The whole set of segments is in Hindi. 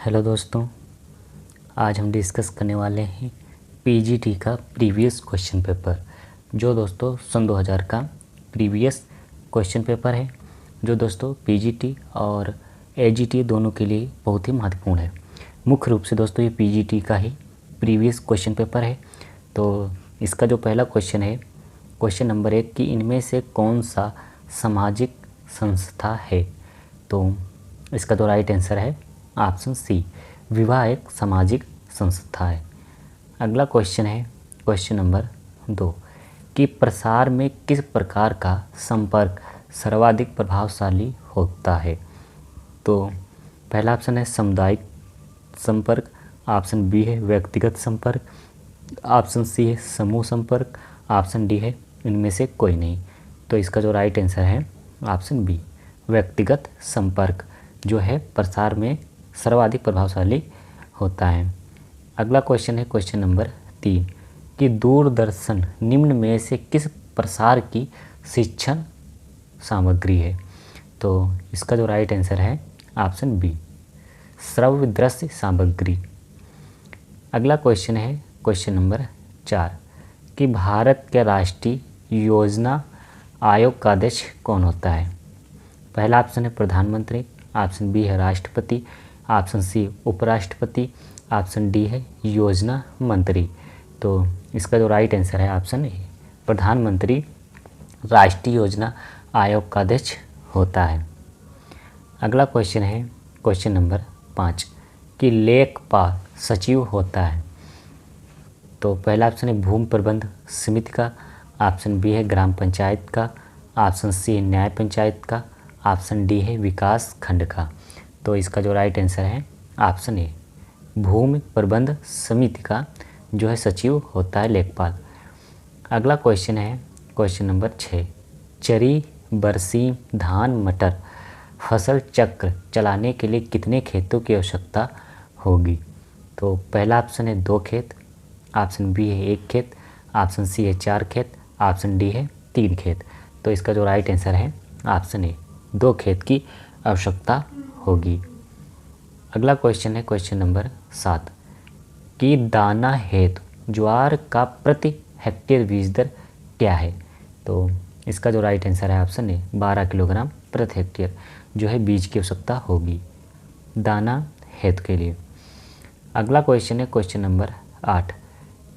हेलो दोस्तों, आज हम डिस्कस करने वाले हैं पीजीटी का प्रीवियस क्वेश्चन पेपर। जो दोस्तों सन 2000 का प्रीवियस क्वेश्चन पेपर है, जो दोस्तों पीजीटी और एजीटी दोनों के लिए बहुत ही महत्वपूर्ण है। मुख्य रूप से दोस्तों ये पीजीटी का ही प्रीवियस क्वेश्चन पेपर है। तो इसका जो पहला क्वेश्चन है, क्वेश्चन नंबर 1 कि इनमें से कौन सा सामाजिक संस्था है। तो इसका तो राइट आंसर है ऑप्शन सी, विवाह एक सामाजिक संस्था है। अगला क्वेश्चन है क्वेश्चन नंबर 2 कि प्रसार में किस प्रकार का संपर्क सर्वाधिक प्रभावशाली होता है। तो पहला ऑप्शन है सामुदायिक संपर्क, ऑप्शन बी है व्यक्तिगत संपर्क, ऑप्शन सी है समूह संपर्क, ऑप्शन डी है इनमें से कोई नहीं। तो इसका जो राइट आंसर है ऑप्शन बी, व्यक्तिगत संपर्क जो है प्रसार में सर्वाधिक प्रभावशाली होता है। अगला क्वेश्चन है क्वेश्चन नंबर 3 कि दूरदर्शन निम्न में से किस प्रसार की शिक्षण सामग्री है। तो इसका जो राइट आंसर है ऑप्शन बी, श्रव्य दृश्य सामग्री। अगला क्वेश्चन है क्वेश्चन नंबर 4 कि भारत के राष्ट्रीय योजना आयोग का अध्यक्ष कौन होता है। पहला ऑप्शन है प्रधानमंत्री, ऑप्शन बी है राष्ट्रपति, ऑप्शन सी उपराष्ट्रपति, ऑप्शन डी है योजना मंत्री। तो इसका जो राइट आंसर है ऑप्शन ए, प्रधानमंत्री राष्ट्रीय योजना आयोग का अध्यक्ष होता है। अगला क्वेश्चन है क्वेश्चन नंबर 5 कि लेखपाल सचिव होता है। तो पहला ऑप्शन है भूमि प्रबंध समिति का, ऑप्शन बी है ग्राम पंचायत का, ऑप्शन सी है न्याय पंचायत का, ऑप्शन डी है विकास खंड का। तो इसका जो राइट आंसर है ऑप्शन ए, भूमि प्रबंध समिति का जो है सचिव होता है लेखपाल। अगला क्वेश्चन है क्वेश्चन नंबर 6 चरी, बरसीम, धान, मटर फसल चक्र चलाने के लिए कितने खेतों की आवश्यकता होगी। तो पहला ऑप्शन है 2 खेत, ऑप्शन बी है 1 खेत, ऑप्शन सी है 4 खेत, ऑप्शन डी है 3 खेत। तो इसका जो राइट आंसर है ऑप्शन ए, 2 खेत की आवश्यकता होगी। अगला क्वेश्चन है क्वेश्चन नंबर 7 कि दाना हेतु ज्वार का प्रति हेक्टेयर बीज दर क्या है। तो इसका जो राइट आंसर है ऑप्शन ए, 12 किलोग्राम प्रति हेक्टेयर जो है बीज की आवश्यकता होगी दाना हेतु के लिए। अगला क्वेश्चन है क्वेश्चन नंबर 8।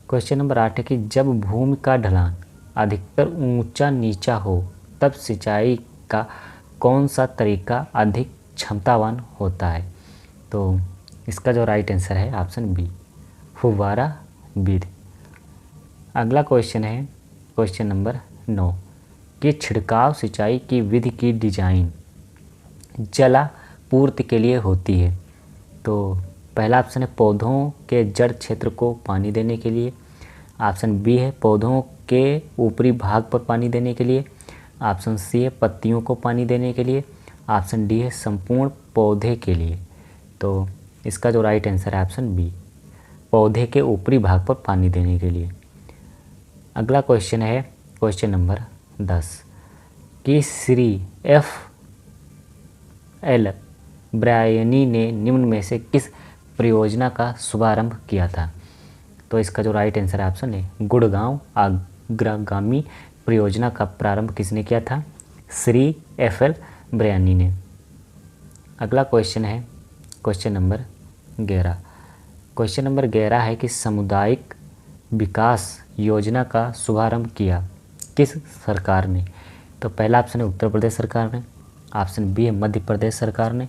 क्वेश्चन नंबर 8 है कि जब भूमि का ढलान अधिकतर ऊंचा नीचा हो तब सिंचाई का कौन सा तरीका अधिक क्षमतावान होता है। तो इसका जो राइट आंसर है ऑप्शन बी, फुव्वारा विधि। अगला क्वेश्चन है क्वेश्चन नंबर 9 कि छिड़काव सिंचाई की विधि की डिजाइन जलापूर्ति के लिए होती है। तो पहला ऑप्शन है पौधों के जड़ क्षेत्र को पानी देने के लिए, ऑप्शन बी है पौधों के ऊपरी भाग पर पानी देने के लिए, ऑप्शन सी है पत्तियों को पानी देने के लिए, ऑप्शन डी है संपूर्ण पौधे के लिए। तो इसका जो राइट आंसर है ऑप्शन बी, पौधे के ऊपरी भाग पर पानी देने के लिए। अगला क्वेश्चन है क्वेश्चन नंबर 10 कि श्री एफ एल ब्रायनी ने निम्न में से किस परियोजना का शुभारंभ किया था। तो इसका जो राइट आंसर है ऑप्शन है गुड़गांव अग्रगामी परियोजना का प्रारंभ किसने किया था, श्री एफ एल ब्रायनी ने। अगला क्वेश्चन है क्वेश्चन नंबर 11। क्वेश्चन नंबर 11 है कि सामुदायिक विकास योजना का शुभारंभ किया किस सरकार ने। तो पहला ऑप्शन है उत्तर प्रदेश सरकार ने, ऑप्शन बी है मध्य प्रदेश सरकार ने,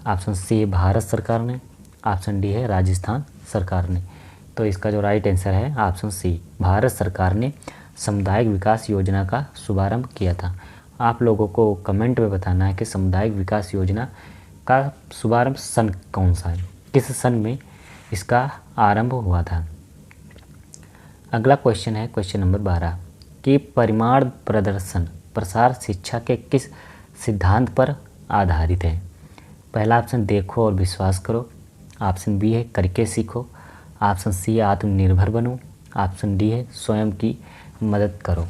ऑप्शन सी है भारत सरकार ने, ऑप्शन डी है राजस्थान सरकार ने। तो इसका जो राइट आंसर है ऑप्शन सी, भारत सरकार ने सामुदायिक विकास योजना का शुभारंभ किया था। आप लोगों को कमेंट में बताना है कि सामुदायिक विकास योजना का शुभारंभ सन कौन सा है, किस सन में इसका आरंभ हुआ था। अगला क्वेश्चन है क्वेश्चन नंबर 12 कि परिमाण प्रदर्शन प्रसार शिक्षा के किस सिद्धांत पर आधारित है। पहला ऑप्शन देखो और विश्वास करो, ऑप्शन बी है करके सीखो, ऑप्शन सी है आत्मनिर्भर बनो, ऑप्शन डी है स्वयं की मदद करो।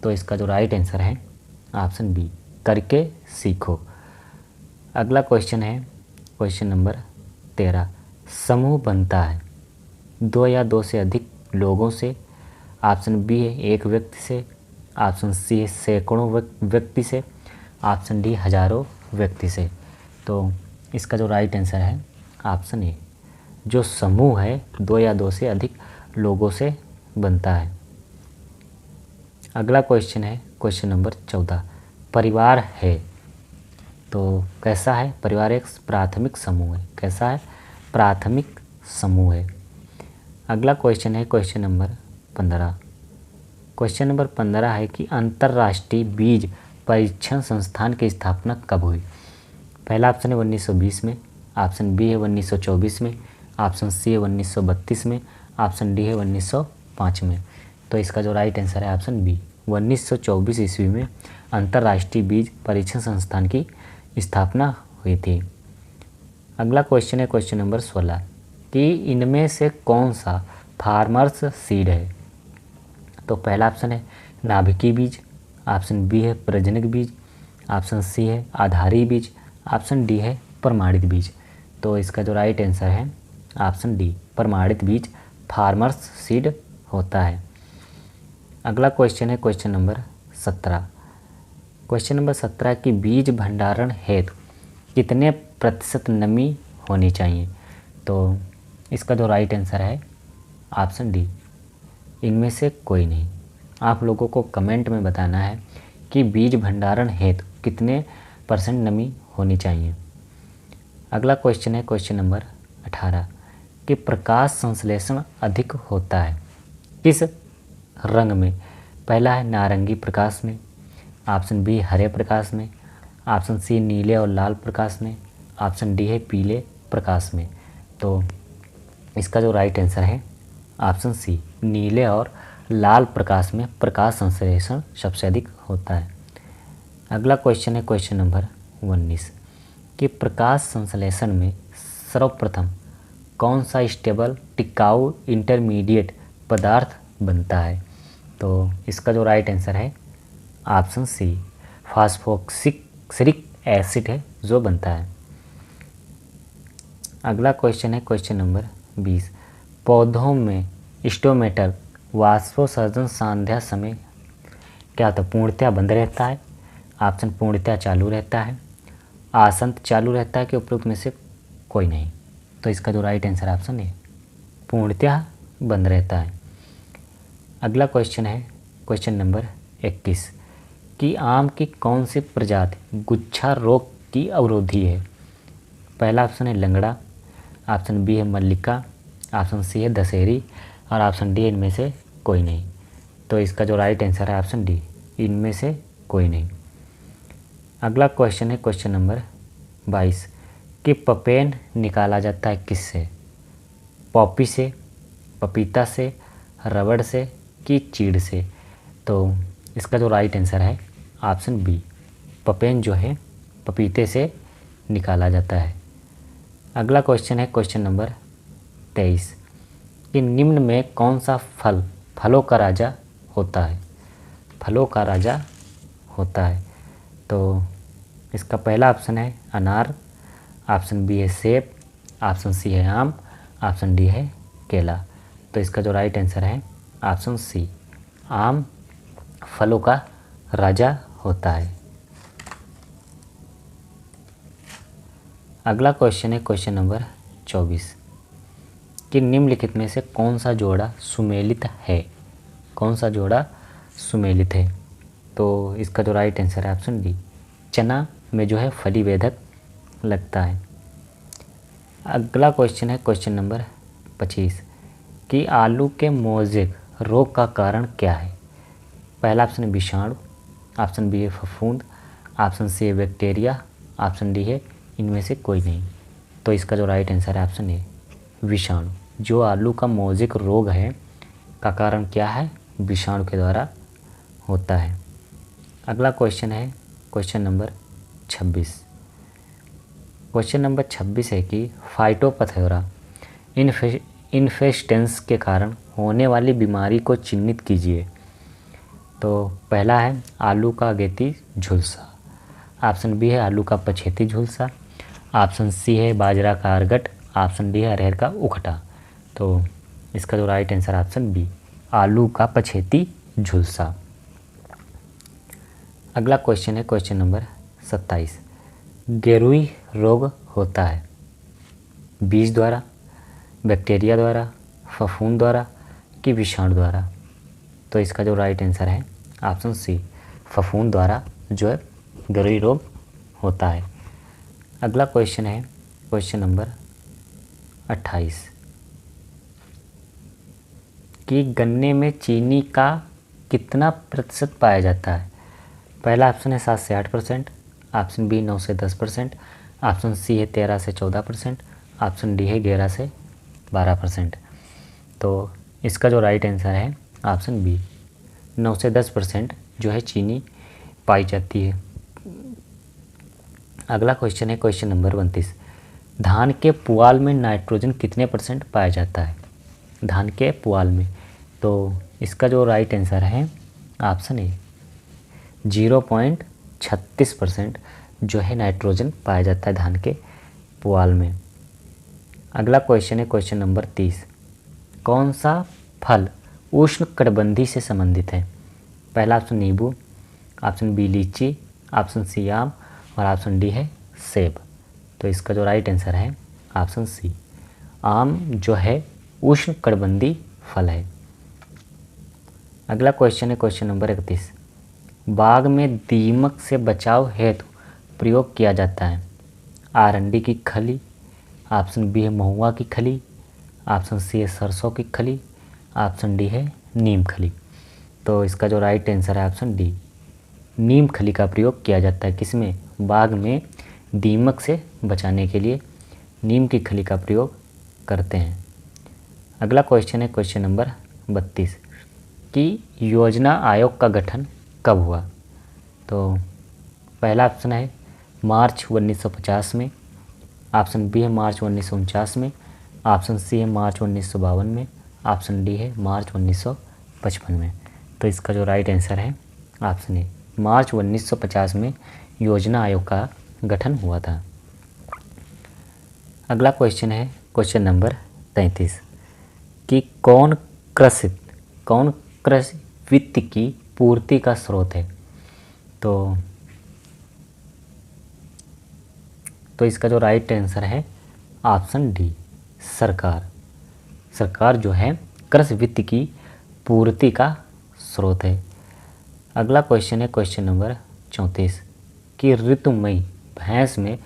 तो इसका जो राइट आंसर है ऑप्शन बी, करके सीखो। अगला क्वेश्चन है क्वेश्चन नंबर 13 समूह बनता है? दो या दो से अधिक लोगों से, ऑप्शन बी है एक व्यक्ति से, ऑप्शन सी है सैकड़ों व्यक्ति से, ऑप्शन डी हजारों व्यक्ति से। तो इसका जो राइट आंसर है ऑप्शन ए, जो समूह है दो या दो से अधिक लोगों से बनता है। अगला क्वेश्चन है क्वेश्चन नंबर 14। परिवार है तो कैसा है? परिवार एक प्राथमिक समूह है। कैसा है? प्राथमिक समूह है। अगला क्वेश्चन है क्वेश्चन नंबर 15। क्वेश्चन नंबर 15 है कि अंतर्राष्ट्रीय बीज परीक्षण संस्थान की स्थापना कब हुई? पहला ऑप्शन है 1920 में, ऑप्शन बी है 1924 में, ऑप्शन सी है 1932 में, ऑप्शन डी है 1905 में। तो इसका जो राइट आंसर है ऑप्शन बी, 1924 ईस्वी में अंतर्राष्ट्रीय बीज परीक्षण संस्थान की स्थापना हुई थी। अगला क्वेश्चन है क्वेश्चन नंबर 16 कि इनमें से कौन सा फार्मर्स सीड है? तो पहला ऑप्शन है नाभिकीय बीज, ऑप्शन बी है प्रजनक बीज, ऑप्शन सी है आधारी बीज, ऑप्शन डी है प्रमाणित बीज। तो इसका जो राइट आंसर है ऑप्शन डी, प्रमाणित बीज फार्मर्स सीड होता है। अगला क्वेश्चन है क्वेश्चन नंबर 17। क्वेश्चन नंबर 17 कि बीज भंडारण हेतु कितने प्रतिशत नमी होनी चाहिए? तो इसका जो राइट आंसर है ऑप्शन डी, इनमें से कोई नहीं। आप लोगों को कमेंट में बताना है कि बीज भंडारण हेतु कितने % नमी होनी चाहिए। अगला क्वेश्चन है क्वेश्चन नंबर 18 कि प्रकाश संश्लेषण अधिक होता है किस रंग में? पहला है नारंगी प्रकाश में, ऑप्शन बी हरे प्रकाश में, ऑप्शन सी नीले और लाल प्रकाश में, ऑप्शन डी है पीले प्रकाश में। तो इसका जो राइट आंसर है ऑप्शन सी, नीले और लाल प्रकाश में प्रकाश संश्लेषण सबसे अधिक होता है। अगला क्वेश्चन है क्वेश्चन नंबर 19 कि प्रकाश संश्लेषण में सर्वप्रथम कौन सा स्टेबल टिकाऊ इंटरमीडिएट पदार्थ बनता है? तो इसका जो राइट आंसर है ऑप्शन सी, फॉस्फोक्सिलिक एसिड है जो बनता है। अगला क्वेश्चन है क्वेश्चन नंबर 20 पौधों में स्टोमेटल वाष्पोत्सर्जन संध्या समय क्या होता है? पूर्णतया बंद रहता है, ऑप्शन पूर्णतया चालू रहता है, आसंत चालू रहता है कि उपरोक्त में से कोई नहीं। तो इसका जो राइट आंसर ऑप्शन है पूर्णतया बंद रहता है। अगला क्वेश्चन है क्वेश्चन नंबर 21 कि आम की कौन सी प्रजाति गुच्छा रोग की अवरोधी है? पहला ऑप्शन है लंगड़ा, ऑप्शन बी है मल्लिका, ऑप्शन सी है दशहरी और ऑप्शन डी इनमें से कोई नहीं। तो इसका जो राइट आंसर है ऑप्शन डी, इनमें से कोई नहीं। अगला क्वेश्चन है क्वेश्चन नंबर 22 कि पपेन निकाला जाता है किससे? पॉपी से, पपीता से, रबड़ से कि चीड़ से? तो इसका जो राइट आंसर है ऑप्शन बी, पपेन जो है पपीते से निकाला जाता है। अगला क्वेश्चन है क्वेश्चन नंबर 23 कि निम्न में कौन सा फल फलों का राजा होता है? फलों का राजा होता है। तो इसका पहला ऑप्शन है अनार, ऑप्शन बी है सेब, ऑप्शन सी है आम, ऑप्शन डी है केला। तो इसका जो राइट आंसर है ऑप्शन सी, आम फलों का राजा होता है। अगला क्वेश्चन है क्वेश्चन नंबर 24 कि निम्नलिखित में से कौन सा जोड़ा सुमेलित है? कौन सा जोड़ा सुमेलित है? तो इसका जो राइट आंसर है ऑप्शन डी, चना में जो है फली वेधक लगता है। अगला क्वेश्चन है क्वेश्चन नंबर 25 कि आलू के मोज़ेक रोग का कारण क्या है? पहला ऑप्शन है विषाणु, ऑप्शन बी है फफूंद, ऑप्शन सी है बैक्टीरिया, ऑप्शन डी है इनमें से कोई नहीं। तो इसका जो राइट आंसर है ऑप्शन ए, विषाणु। जो आलू का मोज़ेक रोग है का कारण क्या है? विषाणु के द्वारा होता है। अगला क्वेश्चन है क्वेश्चन नंबर 26। क्वेश्चन नंबर 26 है कि फाइटोपथोरा इन्फेस्टेंस के कारण होने वाली बीमारी को चिन्हित कीजिए। तो पहला है आलू का अगेती झुलसा, ऑप्शन बी है आलू का पछेती झुलसा, ऑप्शन सी है बाजरा का अरगट, ऑप्शन डी है अरहर का उखटा। तो इसका जो राइट आंसर ऑप्शन बी, आलू का पछेती झुलसा। अगला क्वेश्चन है क्वेश्चन नंबर 27। गेरुई रोग होता है बीज द्वारा, बैक्टीरिया द्वारा, फफूंद द्वारा कि विषाणु द्वारा। तो इसका जो राइट आंसर है ऑप्शन सी, फफूंद द्वारा जो है गेरुई रोग होता है। अगला क्वेश्चन है क्वेश्चन नंबर 28 कि गन्ने में चीनी का कितना प्रतिशत पाया जाता है। पहला ऑप्शन है 7 से 8%, ऑप्शन बी 9 से 10%, ऑप्शन सी है 13 से 14%, ऑप्शन डी है 11 से 12%। तो इसका जो राइट आंसर है ऑप्शन बी, 9 से 10% जो है चीनी पाई जाती है। अगला क्वेश्चन है क्वेश्चन नंबर 29। धान के पुआल में नाइट्रोजन कितने परसेंट पाया जाता है। धान के पुआल में, तो इसका जो राइट आंसर है ऑप्शन ए, 0.36% जो है नाइट्रोजन पाया जाता है धान के पुआल में। अगला क्वेश्चन है क्वेश्चन नंबर 30। कौन सा फल उष्णकटिबंधीय से संबंधित है। पहला ऑप्शन नींबू, ऑप्शन बी लीची, ऑप्शन सी आम और ऑप्शन डी है सेब। तो इसका जो राइट आंसर है ऑप्शन सी, आम जो है उष्णकटिबंधीय फल है। अगला क्वेश्चन है क्वेश्चन नंबर 31। बाग में दीमक से बचाव हेतु प्रयोग किया जाता है आरंडी की खली, ऑप्शन बी है महुआ की खली, ऑप्शन सी है सरसों की खली, ऑप्शन डी है नीम खली। तो इसका जो राइट आंसर है ऑप्शन डी, नीम खली का प्रयोग किया जाता है। किसमें, बाग में दीमक से बचाने के लिए नीम की खली का प्रयोग करते हैं। अगला क्वेश्चन है क्वेश्चन नंबर 32 कि योजना आयोग का गठन कब हुआ। तो पहला ऑप्शन है मार्च 1950 में, ऑप्शन बी है मार्च 1949 में, ऑप्शन सी है मार्च 1952 में, ऑप्शन डी है मार्च 1955 में। तो इसका जो राइट आंसर है ऑप्शन ए, मार्च 1950 में योजना आयोग का गठन हुआ था। अगला क्वेश्चन है क्वेश्चन नंबर 33 कि कौन कृषि वित्त की पूर्ति का स्रोत है। तो इसका जो राइट आंसर है ऑप्शन डी, सरकार जो है कृषि वित्त की पूर्ति का स्रोत है। अगला क्वेश्चन है क्वेश्चन नंबर 34 कि ऋतुमयी भैंस में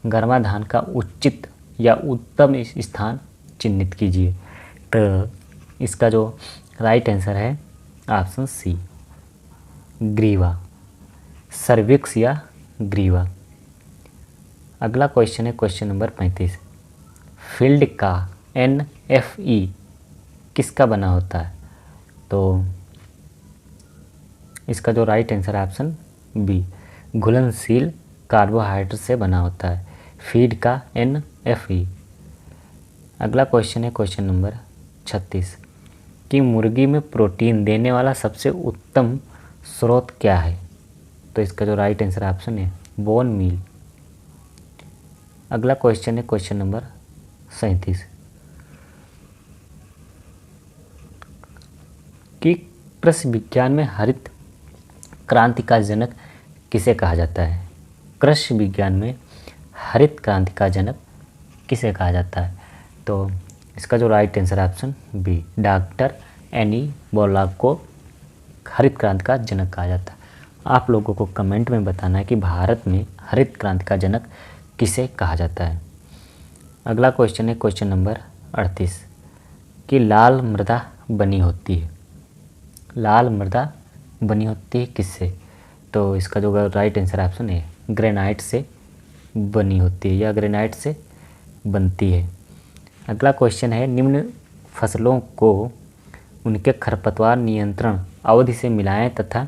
गर्भाधान का उचित या उत्तम स्थान चिन्हित कीजिए। तो इसका जो राइट आंसर है ऑप्शन सी, ग्रीवा, सर्विक्स या ग्रीवा। अगला क्वेश्चन है क्वेश्चन नंबर 35। फील्ड का NFE किसका बना होता है। तो इसका जो राइट आंसर है ऑप्शन बी, घुलनशील कार्बोहाइड्रेट से बना होता है फीड का NFE। अगला क्वेश्चन है क्वेश्चन नंबर 36 कि मुर्गी में प्रोटीन देने वाला सबसे उत्तम स्रोत क्या है। तो इसका जो राइट आंसर ऑप्शन है बोन मील। अगला क्वेश्चन है क्वेश्चन नंबर 37 कि कृषि विज्ञान में हरित क्रांति का जनक किसे कहा जाता है। कृषि विज्ञान में हरित क्रांति का जनक किसे कहा जाता है। तो इसका जो right answer option B, doctor एनी बोलाक को हरित क्रांति का जनक कहा जाता है। आप लोगों को कमेंट में बताना है कि भारत में हरित क्रांति का जनक किसे कहा जाता है। अगला क्वेश्चन है क्वेश्चन नंबर 38 कि लाल मृदा बनी होती है। लाल मृदा बनी होती है किससे। तो इसका जो राइट आंसर ऑप्शन है ग्रेनाइट से बनी होती है या ग्रेनाइट से बनती है। अगला क्वेश्चन है निम्न फसलों को उनके खरपतवार नियंत्रण अवधि से मिलाएं तथा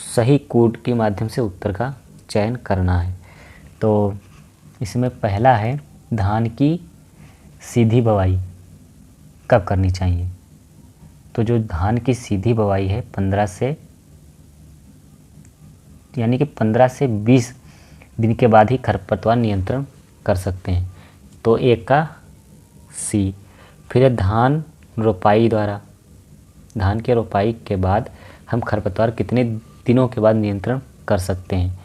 सही कोड के माध्यम से उत्तर का चयन करना है। तो इसमें पहला है धान की सीधी बुवाई कब करनी चाहिए। तो जो धान की सीधी बुवाई है 15 से 20 दिन के बाद ही खरपतवार नियंत्रण कर सकते हैं। तो एक का सी। फिर है धान रोपाई द्वारा, धान के रोपाई के बाद हम खरपतवार कितने दिनों के बाद नियंत्रण कर सकते हैं,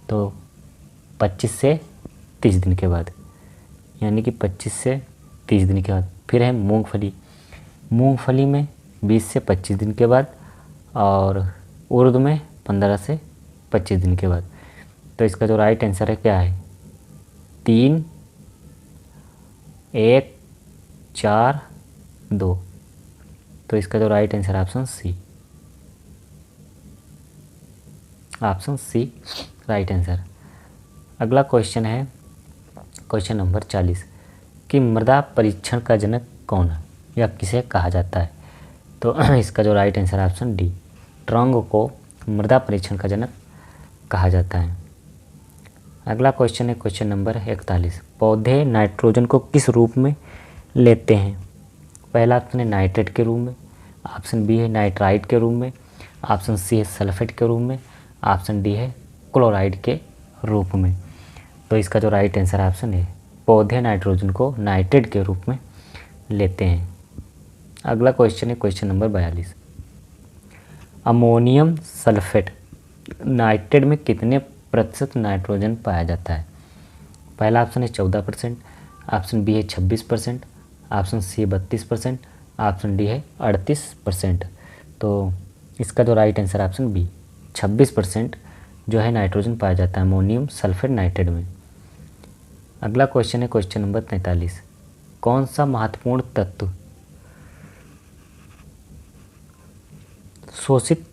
तो 25 से 30 दिन के बाद, यानी कि 25 से 30 दिन के बाद। फिर है मूंगफली, मूंगफली में 20 से 25 दिन के बाद, और उर्द में 15 से 25 दिन के बाद। तो इसका जो राइट आंसर है क्या है, 3, 1, 4, 2। तो इसका जो राइट आंसर है option C, option C right answer. अगला क्वेश्चन है क्वेश्चन नंबर 40 कि मृदा परीक्षण का जनक कौन है या किसे कहा जाता है। तो इसका जो राइट आंसर है ऑप्शन डी, ट्रॉन्ग को मृदा परीक्षण का जनक कहा जाता है। अगला क्वेश्चन है क्वेश्चन नंबर 41, पौधे नाइट्रोजन को किस रूप में लेते हैं। पहला ऑप्शन है नाइट्रेट के रूप में, ऑप्शन बी है नाइट्राइट के रूप में, ऑप्शन सी है सल्फेट के रूप में, ऑप्शन डी है क्लोराइड के रूप में। तो इसका जो राइट आंसर है ऑप्शन है, पौधे नाइट्रोजन को नाइट्रेट के रूप में लेते हैं। अगला क्वेश्चन है question number 42, ammonium sulphate nitrate में कितने प्रतिशत नाइट्रोजन पाया जाता है। पहला ऑप्शन है 14%, ऑप्शन बी है 26%, ऑप्शन सी है 32%, ऑप्शन डी है 38%। तो इसका जो राइट आंसर ऑप्शन बी, 26% जो है नाइट्रोजन पाया जाता है अमोनियम सल्फेट नाइट्रेट में। अगला क्वेश्चन है क्वेश्चन नंबर 43, कौन सा महत्वपूर्ण तत्व शोषित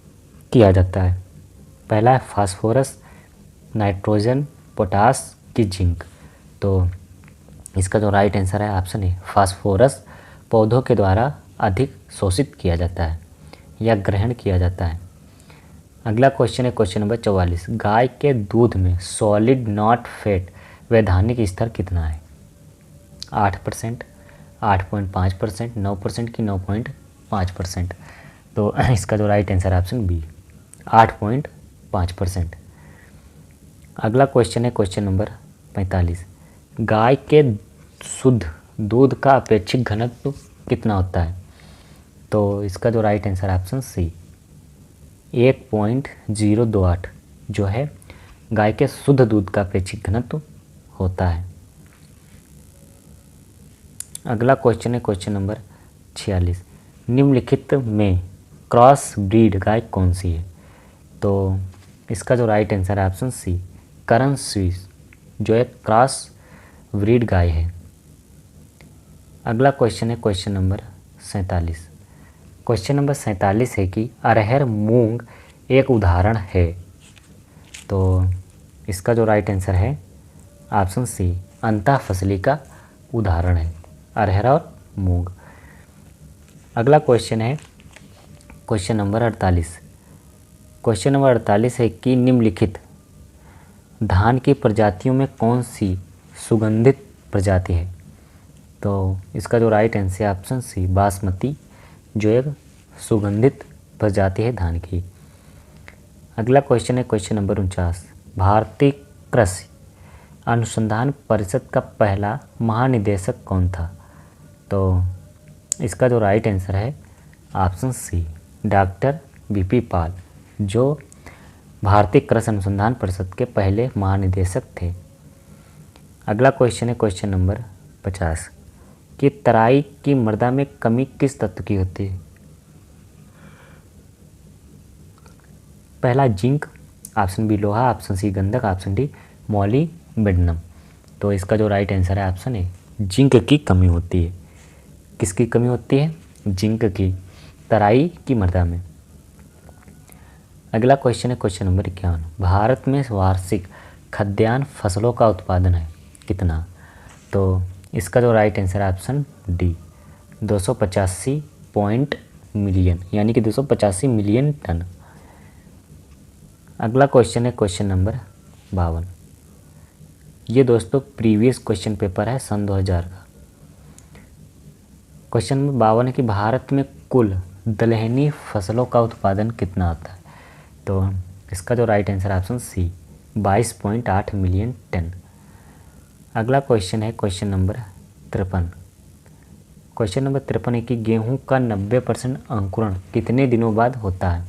किया जाता है। पहला है फास्फोरस, नाइट्रोजन, पोटास की जिंक। तो इसका जो राइट आंसर है ऑप्शन है फास्फोरस पौधों के द्वारा अधिक शोषित किया जाता है या ग्रहण किया जाता है। अगला क्वेश्चन है क्वेश्चन नंबर 44, गाय के दूध में सॉलिड नॉट फैट वैधानिक स्तर कितना है। 8%, 8.5%, 9% की 9.5%। तो इसका जो राइट आंसर है ऑप्शन बी, 8.5%। अगला क्वेश्चन है क्वेश्चन नंबर 45, गाय के शुद्ध दूध का अपेक्षित घनत्व कितना होता है। तो इसका जो राइट आंसर है ऑप्शन सी, 1.028 जो है गाय के शुद्ध दूध का अपेक्षित घनत्व होता है। अगला क्वेश्चन है क्वेश्चन नंबर 46, निम्नलिखित में क्रॉस ब्रीड गाय कौन सी है। तो इसका जो राइट आंसर है ऑप्शन सी, करन स्विस जो एक क्रॉस ब्रीड गाय है। अगला क्वेश्चन है क्वेश्चन नंबर 47, क्वेश्चन नंबर 47 है कि अरहर मूंग एक उदाहरण है। तो इसका जो राइट आंसर है ऑप्शन सी, अंतः फसली का उदाहरण है अरहर और मूंग। अगला क्वेश्चन है क्वेश्चन नंबर 48, क्वेश्चन नंबर 48 है कि निम्नलिखित धान की प्रजातियों में कौन सी सुगंधित प्रजाति है। तो इसका जो राइट आंसर है ऑप्शन सी, बासमती जो एक सुगंधित प्रजाति है धान की। अगला क्वेश्चन है क्वेश्चन नंबर 49, भारतीय कृषि अनुसंधान परिषद का पहला महानिदेशक कौन था। तो इसका जो राइट आंसर है option C, doctor VP Paul जो भारतीय कृषि अनुसंधान परिषद के पहले महानिदेशक थे। अगला क्वेश्चन है क्वेश्चन नंबर 50 कि तराई की मृदा में कमी किस तत्व की होती है। पहला जिंक, ऑप्शन बी लोहा, ऑप्शन सी गंधक, ऑप्शन डी मॉलिब्डेनम। तो इसका जो राइट आंसर है ऑप्शन ए, जिंक की कमी होती है। किसकी कमी होती है, जिंक की, तराई की मृदा में। अगला क्वेश्चन है क्वेश्चन नंबर 51, भारत में वार्षिक खाद्यान्न फसलों का उत्पादन है कितना। तो इसका जो राइट आंसर है ऑप्शन डी, 285 मिलियन यानी कि 285 मिलियन टन। अगला क्वेश्चन है क्वेश्चन नंबर 52, ये दोस्तों प्रीवियस क्वेश्चन पेपर है सन 2000 का। क्वेश्चन नंबर 52 है कि भारत में कुल दलहनी फसलों का उत्पादन कितना होता है। तो इसका जो राइट आंसर है ऑप्शन सी, 22.8 मिलियन टन। अगला क्वेश्चन है क्वेश्चन नंबर 53। क्वेश्चन नंबर 53 है कि गेहूं का 90% अंकुरण कितने दिनों बाद होता है?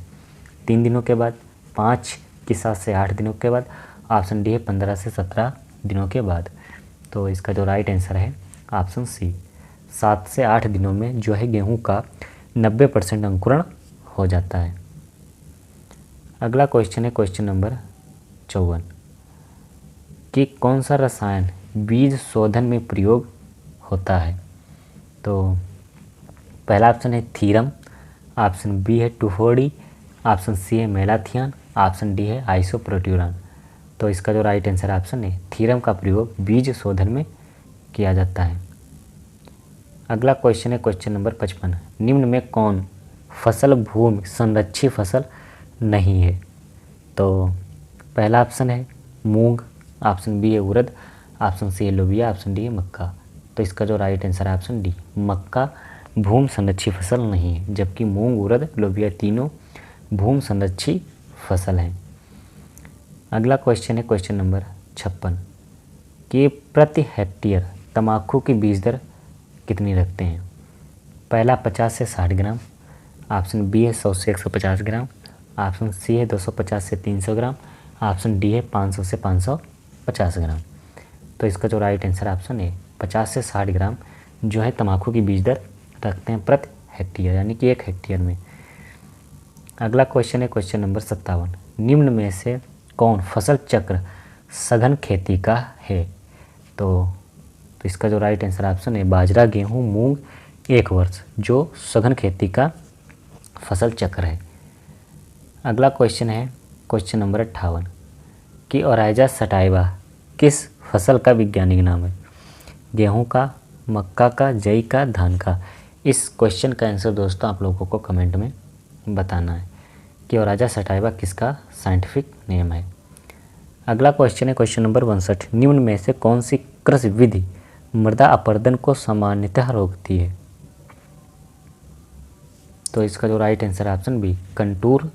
3 दिनों के बाद, 5 कि 7 से 8 दिनों के बाद, ऑप्शन डी है 15 से 17 दिनों के बाद। तो इसका जो राइट आंसर है ऑप्शन सी, 7 से 8 दिनों में जो है गेहूं का 90% अंकुरण हो जाता है। अगला क्वेश्चन है क्वेश्चन नंबर 54 कि कौन सा रसायन बीज शोधन में प्रयोग होता है? तो पहला ऑप्शन है थीरम, ऑप्शन बी है टूफोडी, ऑप्शन सी है मेलाथियन, ऑप्शन डी है आइसोप्रोट्यूरन। तो इसका जो राइट आंसर ऑप्शन है थीरम का प्रयोग बीज शोधन में किया जाता है। अगला क्वेश्चन है क्वेश्चन नंबर 55, निम्न में कौन फसल भूमि संरक्षित फसल नहीं है? तो पहला ऑप्शन है मूंग, ऑप्शन बी है उड़द, ऑप्शन सी है लोबिया, ऑप्शन डी है मक्का। तो इसका जो राइट आंसर है ऑप्शन डी, मक्का भूमि संरक्षित फसल नहीं है, जबकि मूंग, उड़द, लोबिया तीनों भूमि संरक्षित फसल हैं। अगला क्वेश्चन है क्वेश्चन नंबर 56 कि प्रति हेक्टेयर तंबाकू की बीज दर कितनी रखते हैं? पहला 50 से 60 ग्राम, ऑप्शन बी है 100 से 150 ग्राम, ऑप्शन सी है 250 से 300 ग्राम, ऑप्शन डी है 500 से 550 ग्राम। तो इसका जो राइट आंसर ऑप्शन है 50 से 60 ग्राम जो है तंबाकू की बीज दर रखते हैं प्रति हेक्टेयर, यानी कि 1 हेक्टेयर में। अगला क्वेश्चन है क्वेश्चन नंबर 57, निम्न में से कौन फसल चक्र सघन खेती का है? तो इसका जो राइट आंसर ऑप्शन है बाजरा, गेहूं, मूंग 1 वर्ष जो सघन खेती का फसल चक्र है। अगला क्वेश्चन है क्वेश्चन नंबर 58 कि ओराइजा सटाइवा किस फसल का वैज्ञानिक नाम है? गेहूं का, मक्का का, जई का, धान का। इस क्वेश्चन का आंसर दोस्तों आप लोगों को कमेंट में बताना है कि ओराइजा सटाइवा किसका साइंटिफिक नेम है। अगला क्वेश्चन है क्वेश्चन नंबर 62, निम्न में से कौन सी कृषि विधि मृदा अपरदन को सामान्यतः रोकती है? तो इसका जो right answer option B, contour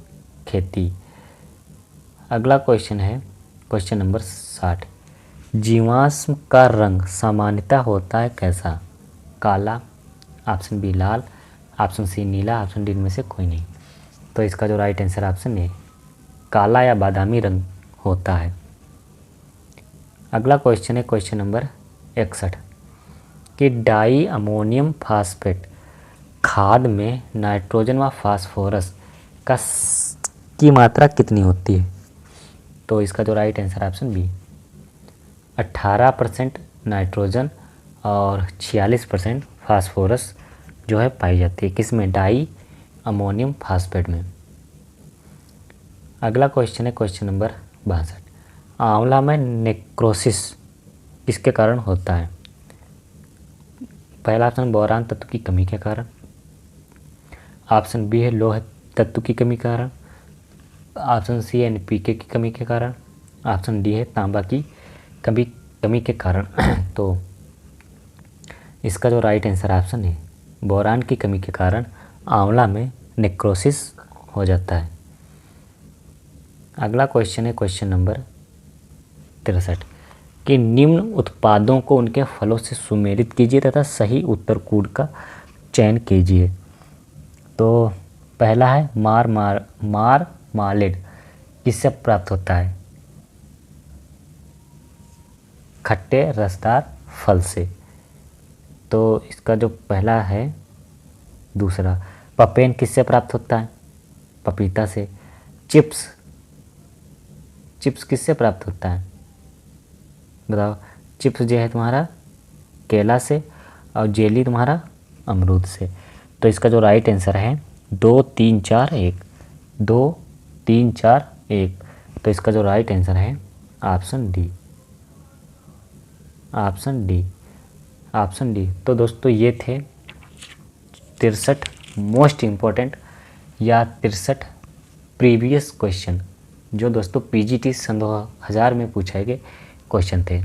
खेती। अगला क्वेश्चन है क्वेश्चन नंबर 60, जीवाश्म का रंग सामान्यतः होता है कैसा? काला, ऑप्शन बी लाल, ऑप्शन सी नीला, ऑप्शन डी इनमें से कोई नहीं। तो इसका जो राइट आंसर ऑप्शन है काला या बादामी रंग होता है। अगला क्वेश्चन है क्वेश्चन नंबर 61 कि डाई अमोनियम फास्फेट खाद में नाइट्रोजन व फास्फोरस की मात्रा कितनी होती है? तो इसका जो right answer option B, 18% nitrogen और 46% फास्फोरस जो है पाई जाती है, किसमें? डाई अमोनियम फास्फेट में। अगला क्वेश्चन है क्वेश्चन नंबर 62, आंवला में नेक्रोसिस किसके कारण होता है? पहला ऑप्शन बोरान तत्व की कमी के कारण, ऑप्शन बी है लोह तत्व की कमी के कारण, ऑप्शन सी है एनपीके की कमी के कारण, ऑप्शन डी है तांबा की कमी के कारण। तो इसका जो राइट आंसर ऑप्शन है बोरान की कमी के कारण आंवला में नेक्रोसिस हो जाता है। अगला क्वेश्चन है क्वेश्चन नंबर 63 कि निम्न उत्पादों को उनके फलों से सुमेलित कीजिए तथा सही उत्तर कूट का चयन कीजिए। तो पहला है मार्मालेड किससे प्राप्त होता है? खट्टे रसदार फल से। तो इसका जो पहला है दूसरा, पपेन किससे प्राप्त होता है? पपीता से। चिप्स किससे प्राप्त होता है? बताओ। चिप्स जो है तुम्हारा केला से और जेली तुम्हारा अमरूद से। तो इसका जो राइट आंसर है 2 3 4 1, 2 3 4 1। तो इसका जो राइट आंसर है ऑप्शन डी, ऑप्शन डी। तो दोस्तों ये थे 63 मोस्ट इम्पोर्टेंट या 63 प्रीवियस क्वेश्चन जो दोस्तों पीजीटी सन 2000 में पूछे गए क्वेश्चन थे।